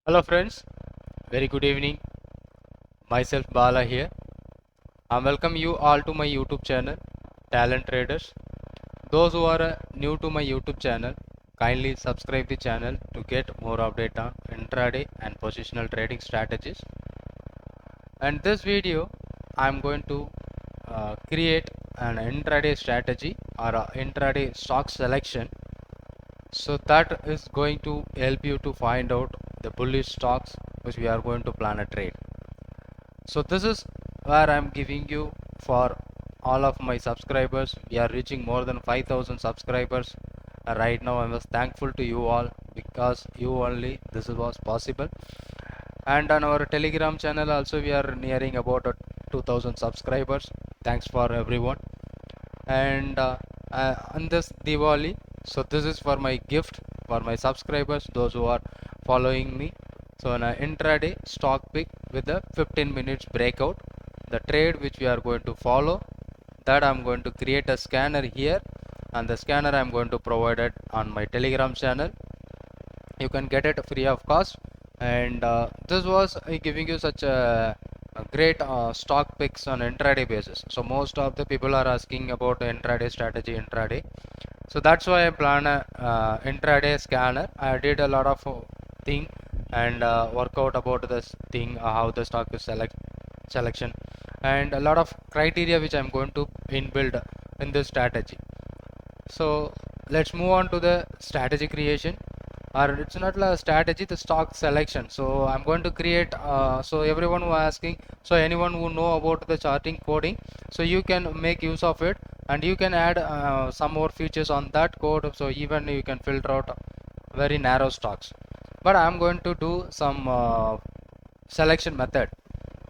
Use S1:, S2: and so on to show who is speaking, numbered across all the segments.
S1: Hello friends, very good evening. Myself Bala here. I welcome you all to my YouTube channel, Talent Traders. Those who are new to my YouTube channel, kindly subscribe the channel to get more update on intraday and positional trading strategies. And this video, I'm going to create an intraday strategy or a intraday stock selection. So that is going to help you to find out the bullish stocks which we are going to plan a trade. So this is where I'm giving you for all of my subscribers. We are reaching more than 5,000 subscribers right now. I was thankful to you all because you only this was possible. And on our Telegram channel also we are nearing about 2,000 subscribers. Thanks for everyone. And on this Diwali, so this is for my gift for my subscribers, those who are following me. So an intraday stock pick with a 15 minutes breakout, the trade which we are going to follow, that I'm going to create a scanner here, and the scanner I'm going to provide it on my Telegram channel. You can get it free of cost. And this was giving you such a great stock picks on intraday basis. So most of the people are asking about intraday strategy, intraday. So that's why I plan a intraday scanner. I did a lot of thing and work out about this thing, how the stock is selection, and a lot of criteria which I'm going to inbuild in this strategy. So let's move on to the strategy creation, or it's not a strategy, the stock selection. So I'm going to create so everyone who asking, so anyone who know about the charting coding, so you can make use of it, and you can add some more features on that code, so even you can filter out very narrow stocks. But I'm going to do some selection method.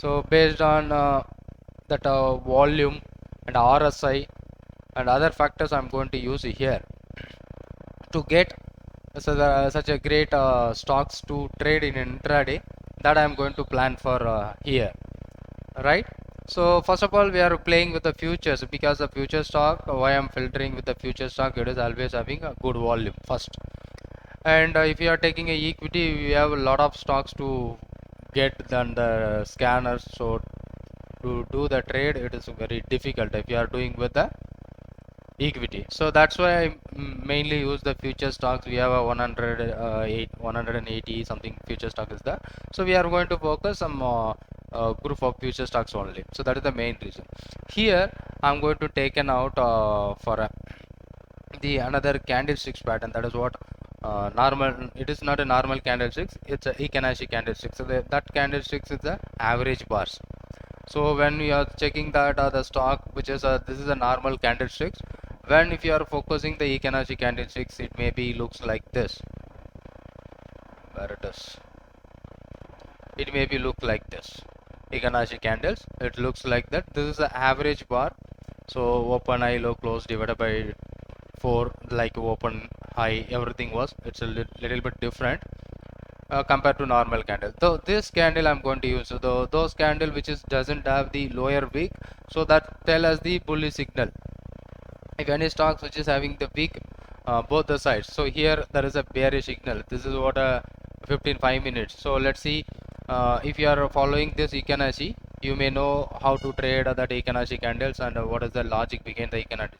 S1: So based on that volume and RSI and other factors I'm going to use here to get such a great stocks to trade in intraday, that I'm going to plan for here, right? So first of all, we are playing with the futures, because the future stock, why I'm filtering with the future stock, it is always having a good volume first. And if you are taking a equity, we have a lot of stocks to get than the scanners. So to do the trade, it is very difficult if you are doing with the equity. So that's why I mainly use the future stocks. We have a 180 something future stock is there. So we are going to focus some group of future stocks only. So that is the main reason. Here I'm going to take an out for the another candlesticks pattern. That is what normal. It is not a normal candlesticks. It's a Ikanashi candlestick. So that candlesticks is the average bars. So when you are checking that the stock which is this is a normal candlesticks, when if you are focusing the Ikanashi candlesticks, it maybe looks like this. Where it is, it maybe look like this. Ikanashi candles, it looks like that. This is the average bar. So open high, low, close divided by 4, like open high, everything was, it's a little bit different compared to normal candle. So this candle I'm going to use, so those candle which is doesn't have the lower wick, so that tell us the bullish signal. If any stocks which is having the wick both the sides, so here there is a bearish signal. This is what a 5 minutes. So let's see, if you are following this Ikanashi, you may know how to trade that Ikanashi candles and what is the logic behind the Ikanashi.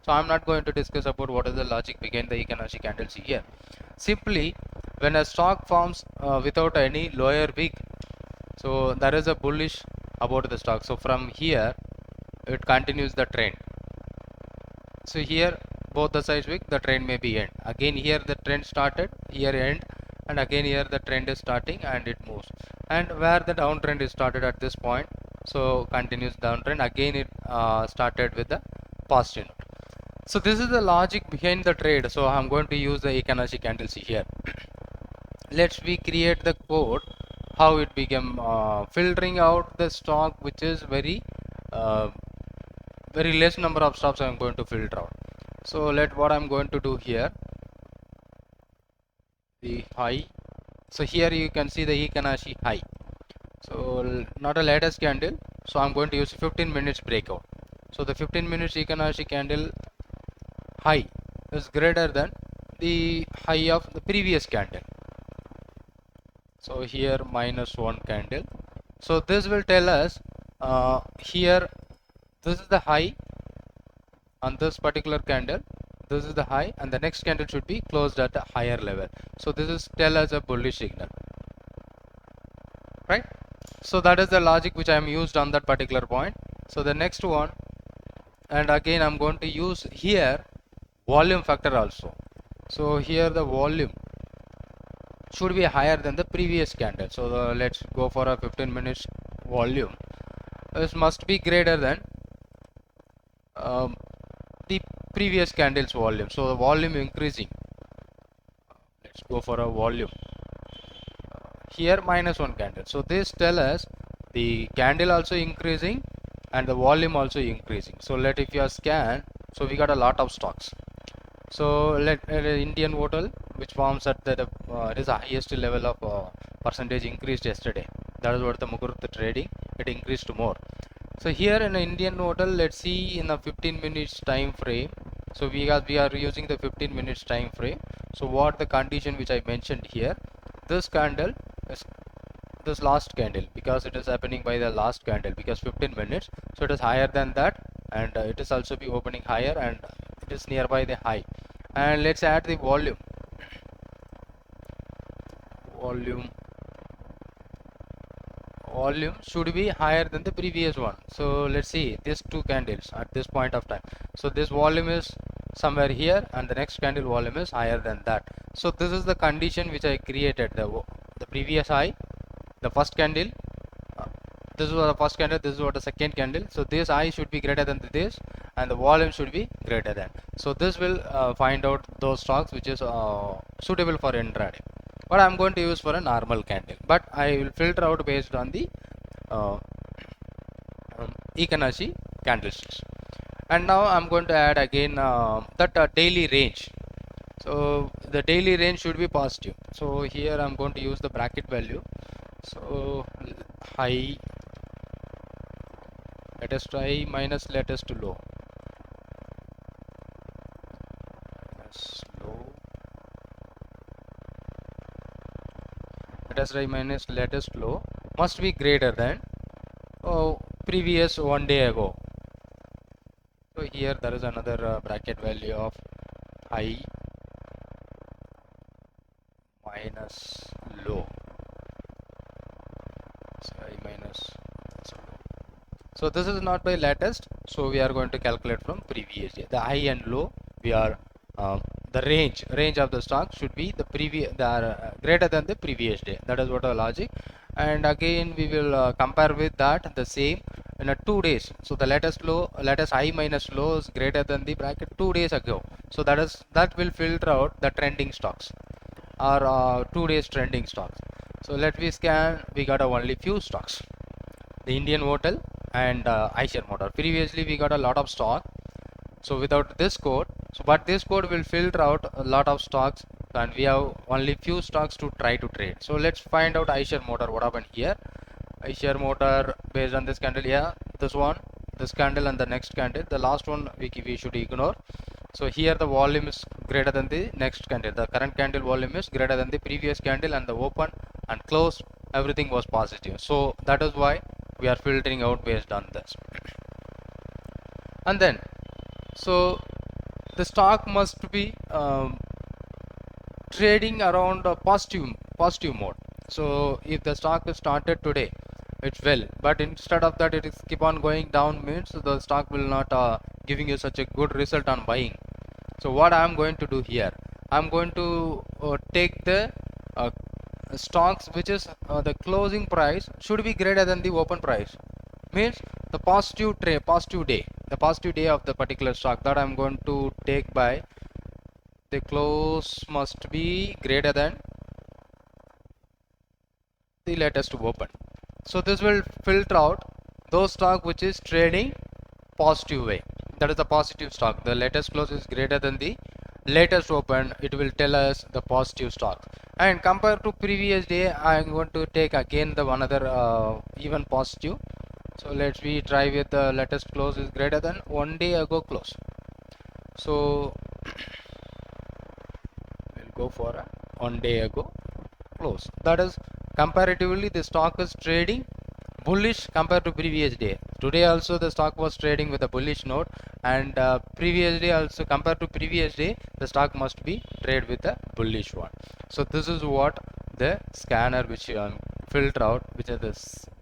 S1: So I'm not going to discuss about what is the logic behind the Ikanashi candles here. Simply, when a stock forms without any lower wick, so there is a bullish about the stock. So from here it continues the trend. So here both the sides wick, the trend may be end. Again here the trend started, here end, and again here the trend is starting and it moves. And where the downtrend is started at this point, so continues downtrend. Again it started with the positive note. So this is the logic behind the trade. So I'm going to use the Ikanashi candles here. Let's we create the code how it became filtering out the stock which is uh, very less number of stocks I'm going to filter out. So what I'm going to do here, the high. So here you can see the Ikanashi high. So not a latest candle. So I'm going to use 15 minutes breakout. So the 15 minutes Ikanashi candle high is greater than the high of the previous candle. So here minus 1 candle. So this will tell us here this is the high on this particular candle. This is the high, and the next candle should be closed at a higher level. So this is tell us a bullish signal, right? So that is the logic which I am used on that particular point. So the next one, and again I'm going to use here volume factor also. So here the volume should be higher than the previous candle. So let's go for a 15 minutes volume. This must be greater than the previous candle's volume. So the volume increasing. Let's go for a volume. Here minus 1 candle. So this tell us the candle also increasing and the volume also increasing. So let if you scan, so we got a lot of stocks. So let Indian Hotel, which forms at the it is the highest level of percentage increased yesterday. That is what the Muguruth trading, it increased more. So here in Indian Hotel, let's see in a 15 minutes time frame. So we are using the 15 minutes time frame. So what the condition which I mentioned here, this candle is this last candle, because it is happening by the last candle, because 15 minutes, so it is higher than that, and it is also be opening higher, and it is nearby the high. And let's add the volume should be higher than the previous one. So let's see these two candles at this point of time. So this volume is somewhere here, and the next candle volume is higher than that. So this is the condition which I created. The previous high, the first candle, this is what the first candle, this is what the second candle. So this high should be greater than this, and the volume should be greater than. So this will find out those stocks which is suitable for intraday. But I'm going to use for a normal candle, but I will filter out based on the Ikanashi candlesticks. And now I'm going to add again that daily range. So the daily range should be positive. So here I'm going to use the bracket value. So high, latest high minus latest low. Latest high minus latest low must be greater than previous 1 day ago. So here there is another bracket value of high minus low. So high minus low. So this is not by latest, so we are going to calculate from previous day. The high and low, we are the range of the stock should be the previous, greater than the previous day. That is what our logic. And again we will compare with that the same in a 2 days. So the latest high minus low is greater than the bracket 2 days ago. So that will filter out the trending stocks, or 2 days trending stocks. So let me scan. We got only few stocks, the Indian Hotel and Eicher Motor. Previously we got a lot of stock. So without this code, but this code will filter out a lot of stocks, and we have only few stocks to try to trade. So let's find out Eicher Motor. What happened here? Eicher Motor, based on this candle, yeah, this one, this candle, and the next candle. The last one we should ignore. So here the volume is greater than the next candle. The current candle volume is greater than the previous candle, and the open and close, everything was positive. So that is why we are filtering out based on this. And then, so the stock must be trading around a positive mode. So if the stock is started today, it's well, but instead of that it is keep on going down, means the stock will not giving you such a good result on buying. So what I am going to do here, I am going to take the stocks which is the closing price should be greater than the open price, means the positive day, the positive day of the particular stock, that I am going to take by the close must be greater than the latest open. So this will filter out those stock which is trading positive way, that is the positive stock. The latest close is greater than the latest open, it will tell us the positive stock. And compared to previous day, I am going to take again the another even positive. So let's we try with the latest close is greater than 1 day ago close. So we'll go for a 1 day ago close, that is comparatively the stock is trading bullish compared to previous day. Today also the stock was trading with a bullish note, and previous day also compared to previous day the stock must be trade with a bullish one. So this is what the scanner which filter out, which is the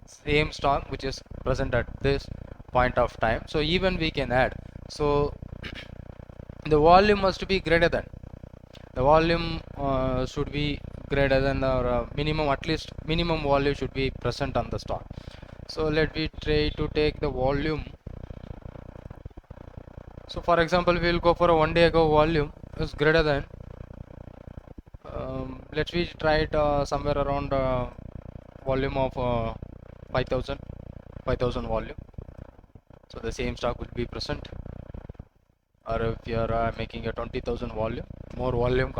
S1: same stock which is present at this point of time. So even we can add, so the volume must be greater than, the volume should be greater than, or minimum, at least minimum volume should be present on the stock. So let me try to take the volume. So for example, we will go for a 1 day ago volume is greater than, let's we try it somewhere around volume of 5000 volume. So the same stock will be present. Or if you are making a 20,000 volume, more volume,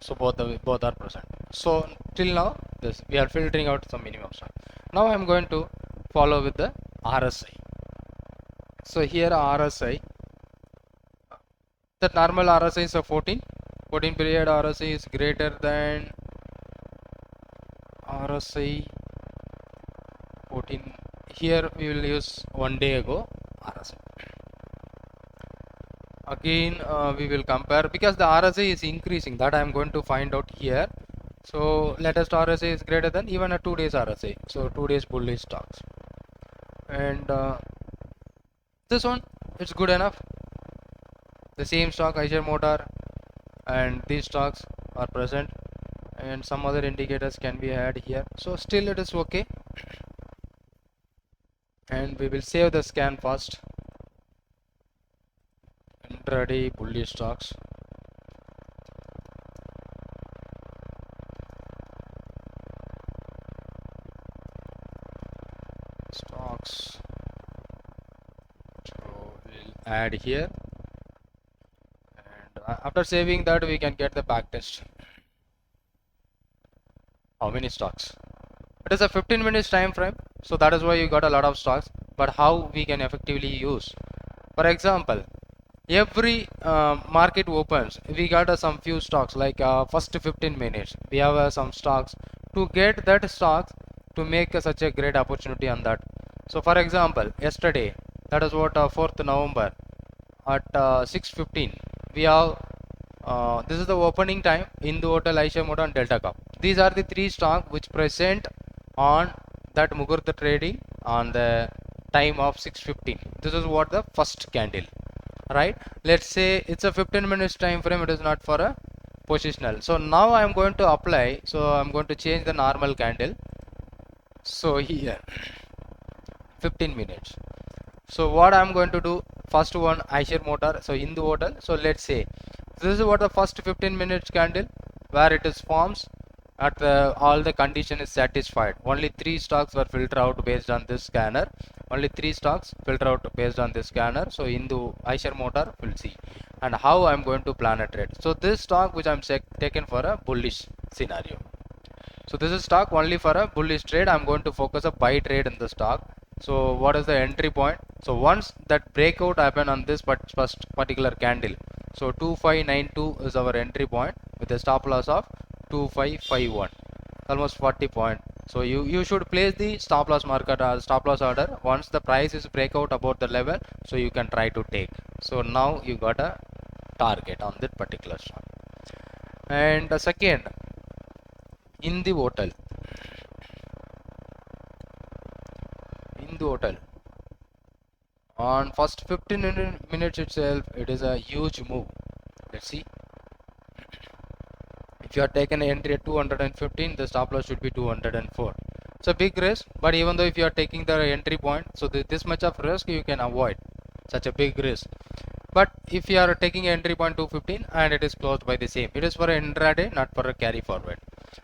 S1: so both are present. So till now this we are filtering out some minimum stock. Now I am going to follow with the RSI. So here RSI, the normal RSI is a 14 period RSI is greater than RSI 14. Here we will use 1 day ago RSI. Again we will compare, because the RSI is increasing, that I am going to find out here. So latest RSI is greater than even a 2 days RSI, so 2 days bullish stocks, and this one it's good enough. The same stock Eicher Motor and these stocks are present, and some other indicators can be had here, so still it is okay. And we will save the scan first. Intraday bullish stocks, so we'll add here, and after saving that we can get the back test. How many stocks? It is a 15 minutes time frame, so that is why you got a lot of stocks. But how we can effectively use, for example, every market opens, we got some few stocks, like first 15 minutes we have some stocks to get that stocks to make such a great opportunity on that. So for example, yesterday, that is what 4th November at 6:15 we have this is the opening time, Hindu Hotel, Eicher Motor and Delta Corp. These are the three stocks which present on that Muhurta trading on the time of 6:15. This is what the first candle, right? Let's say it's a 15 minutes time frame, it is not for a positional. So now I am going to apply, so I am going to change the normal candle. So here 15 minutes. So what I am going to do, first one Eicher Motor, so Hindu Hotel. So let's say this is what the first 15 minutes candle, where it is forms at the all the condition is satisfied. Only 3 stocks were filtered out based on this scanner. Only 3 stocks filter out based on this scanner. So Hindu, Eicher Motor, we'll see. And how I am going to plan a trade. So this stock which I am taken for a bullish scenario. So this is stock only for a bullish trade. I am going to focus a buy trade in the stock. So what is the entry point? So once that breakout happen on this first particular candle, so 2592 is our entry point with a stop loss of 2551, almost 40 point. So you should place the stop loss market stop loss order once the price is breakout about the level, so you can try to take. So now you got a target on that particular stock. And the second, Hindu Hotel. On first 15 minutes itself, it is a huge move. Let's see. If you are taken an entry at 215, the stop loss should be 204. It's a big risk, but even though if you are taking the entry point, so this much of risk you can avoid such a big risk. But if you are taking entry point 215 and it is closed by the same, it is for an intraday, not for a carry forward.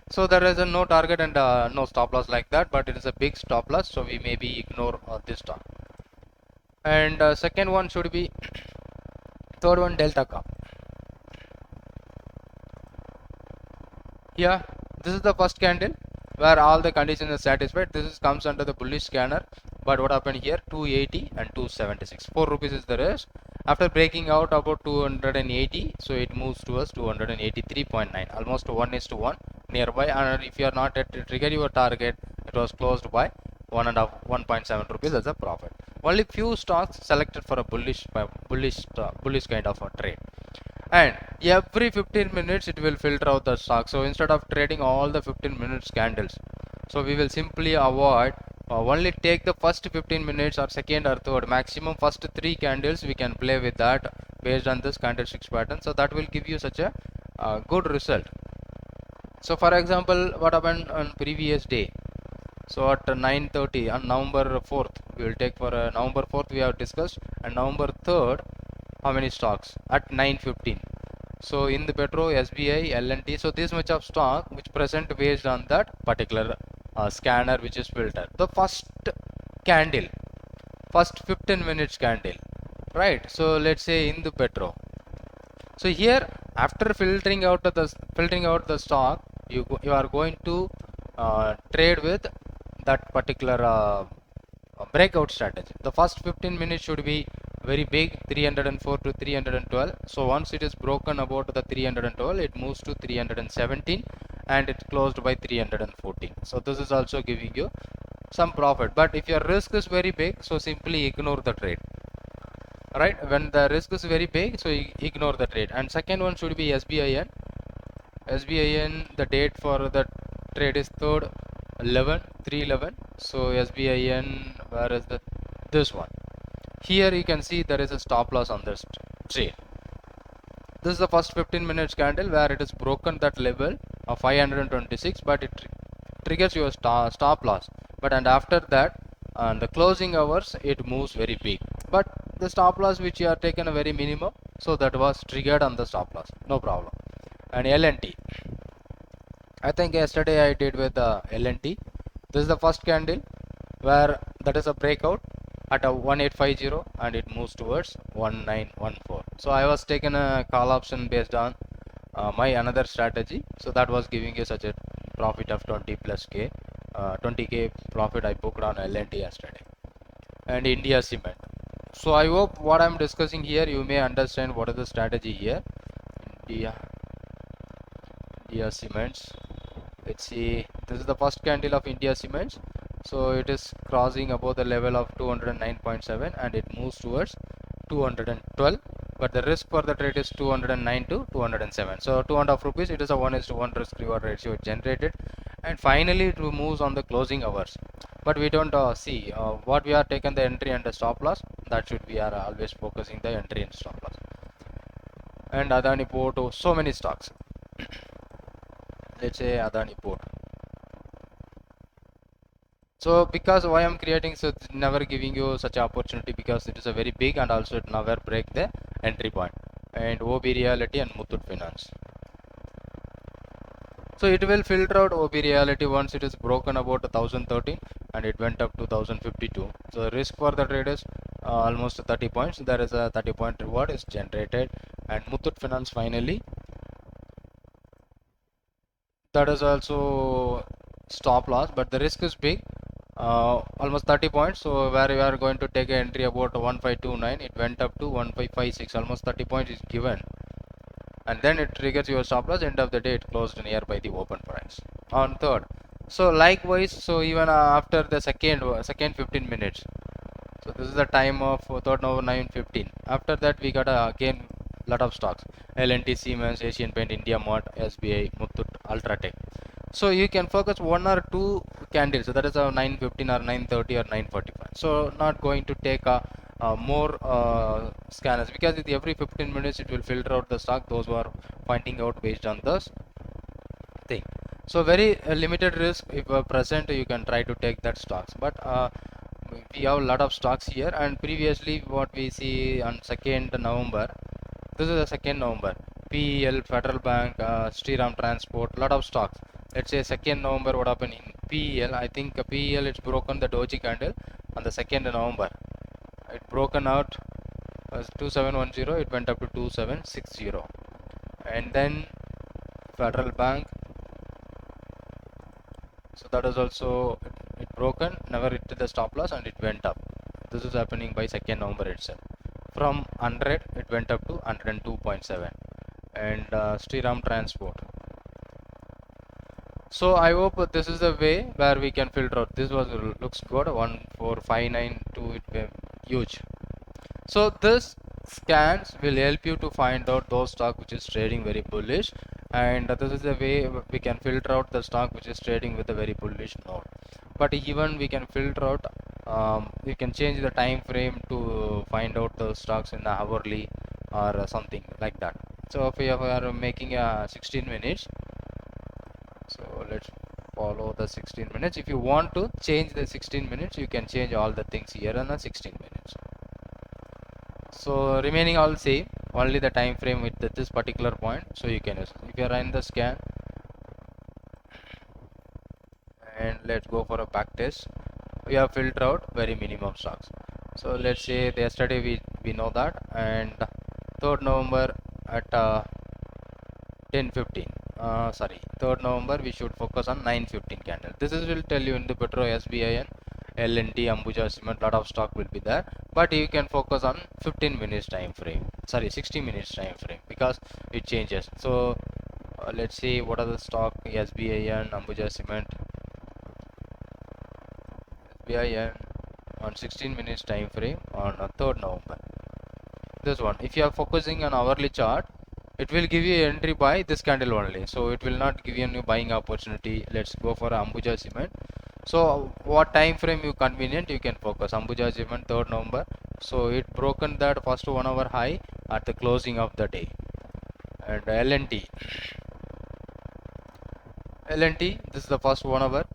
S1: So there is a no target and no stop loss like that, but it is a big stop loss, so we maybe ignore this stock. And second one should be, third one, Delta Corp. Here, this is the first candle where all the conditions are satisfied. This comes under the bullish scanner, but what happened here, 280 and 276, 4 rupees is the risk. After breaking out about 280, so it moves towards 283.9, almost 1:1. nearby, and if you are not yet to trigger your target, it was closed by 1.5 1.7 rupees as a profit. Only few stocks selected for a bullish kind of a trade, and every 15 minutes it will filter out the stock. So instead of trading all the 15 minutes candles, so we will simply avoid, only take the first 15 minutes or second or third, maximum first 3 candles we can play with that based on this candlesticks pattern. So that will give you such a good result. So for example, what happened on previous day? So at 9:30 on November 4th, we will take for November 4th we have discussed, and November 3rd, how many stocks at 9:15. So in the Petro, SBI, L&T, so this much of stock which present based on that particular scanner which is filtered. The candle, first 15 minutes candle, right? So let's say in the Petro. So here, after filtering out the stock, you are going to trade with that particular breakout strategy. The first 15 minutes should be very big, 304 to 312. So once it is broken about the 312, it moves to 317 and it closed by 314. So this is also giving you some profit. But if your risk is very big, so simply ignore the trade. Right, when the risk is very big, so ignore the trade. And second one should be SBIN. The date for the trade is 3rd 11 311. So SBIN, where is this one? Here you can see there is a stop loss on this trade. This is the first 15 minutes candle where it is broken that level of 526, but it triggers your stop loss. But and after that, on the closing hours, it moves very big, but the stop loss which you are taken a very minimum, so that was triggered on the stop loss, no problem. And L&T, I think yesterday I did with the L&T. This is the first candle where that is a breakout at a 1850 and it moves towards 1914. So I was taking a call option based on my another strategy, so that was giving you such a profit of 20k profit I booked on L&T yesterday. And India Cement. So I hope what I'm discussing here you may understand what is the strategy here. India Cements. Let's see, this is the first candle of India Cements. So it is crossing above the level of 209.7 and it moves towards 212, but the risk for the trade is 209 to 207. So 2.5 rupees, it is a 1:1 risk reward ratio generated, and finally it moves on the closing hours. But we don't see what we are taken the entry and the stop loss. That should we are always focusing the entry and stop loss. And Adani Port, so many stocks. Let's say Adani Port. So because why I'm creating, so it's never giving you such opportunity because it is a very big and also it never break the entry point. And OB Realty and Muthoot Finance. So it will filter out OB Reality once it is broken about 1013 and it went up to 1052. So the risk for the trade is almost 30 points. There is a 30-point reward is generated. And Muthoot Finance finally, that is also stop loss, but the risk is big, almost 30 points. So where you are going to take an entry about 1529, it went up to 1556, almost 30 points is given, and then it triggers your stop loss. End of the day it closed nearby the open price on third. So likewise, so even after the second 15 minutes, so this is the time of 3rd November 9:15. After that we got again lot of stocks: L&T, Siemens, Asian Paint, India Mart, SBI, Muthoot, Ultratech. So you can focus 1 or 2 candles, so that is a 9:15 or 9:30 or 9:45. So not going to take more scanners, because with every 15 minutes it will filter out the stock those who are finding out based on this thing. So very limited risk if present, you can try to take that stocks. But we have a lot of stocks here, and previously what we see on 2nd November, this is the 2nd November, PEL, Federal Bank, Shriram Transport, lot of stocks. Let's say 2nd November, what happened in PEL? I think PEL, it's broken the doji candle on the 2nd November. It broken out as 2710, it went up to 2760. And then Federal Bank, so that is also it broken, never hit the stop loss and it went up. This is happening by 2nd November itself. From 100 it went up to 102.7. And Shriram Transport, So I hope this is the way where we can filter out. This was looks good. 14592, it huge. So this scans will help you to find out those stock which is trading very bullish, and this is the way we can filter out the stock which is trading with a very bullish node. But even we can filter out, we can change the time frame to find out the stocks in the hourly or something like that. So if we are making a 16 minutes, so let's follow the 16 minutes. If you want to change the 16 minutes, you can change all the things here in the 16 minutes. So remaining all same, only the time frame with this particular point. So you can use. If you are in the scan, and let's go for a back test, we have filtered out very minimum stocks. So let's say yesterday we know that, and 3rd November at 10:15. Sorry, 3rd November we should focus on 9:15 candle. This is will tell you in the Petro, SBIN, L&T, Ambuja Cement, lot of stock will be there, but you can focus on 15 minutes time frame. Sorry, 60 minutes time frame, because it changes. So let's see what are the stock: SBIN, Ambuja Cement, SBIN on 16 minutes time frame on 3rd November. This one, if you are focusing on hourly chart, it will give you entry by this candle only, so it will not give you a new buying opportunity. Let's go for Ambuja Cement. So what time frame you convenient, you can focus. Ambuja Cement 3rd November, so it broken that first 1 hour high at the closing of the day. And L&T, this is the first 1 hour,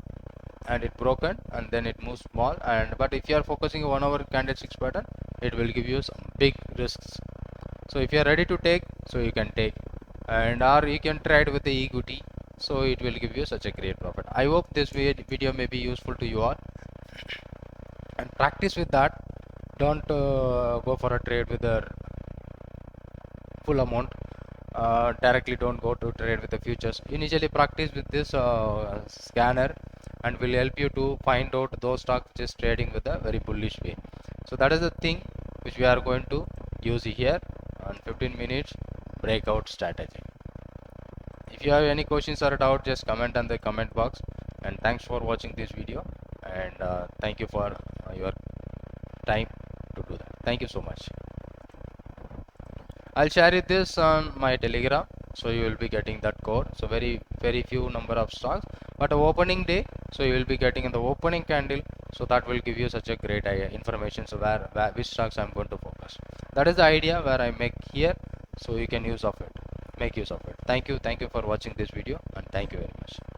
S1: and it broken, and then it moves small, and but if you are focusing 1 hour candlesticks pattern, it will give you some big risks. So if you are ready to take, so you can take, and or you can trade with the equity, so it will give you such a great profit. I hope this video may be useful to you all, and practice with that. Don't go for a trade with a full amount. Directly don't go to trade with the futures. Initially practice with this scanner, and will help you to find out those stocks which is trading with a very bullish way. So that is the thing which we are going to use here on 15 minutes breakout strategy. If you have any questions or doubt, just comment on the comment box, and thanks for watching this video, and thank you for your time to do that. Thank you so much. I'll share it this on my Telegram, so you will be getting that code. So very few number of stocks, but opening day, so you will be getting in the opening candle, so that will give you such a great information. So where which stocks I'm going to focus. That is the idea where I make here, so you can use of it, make use of it. Thank you for watching this video, and thank you very much.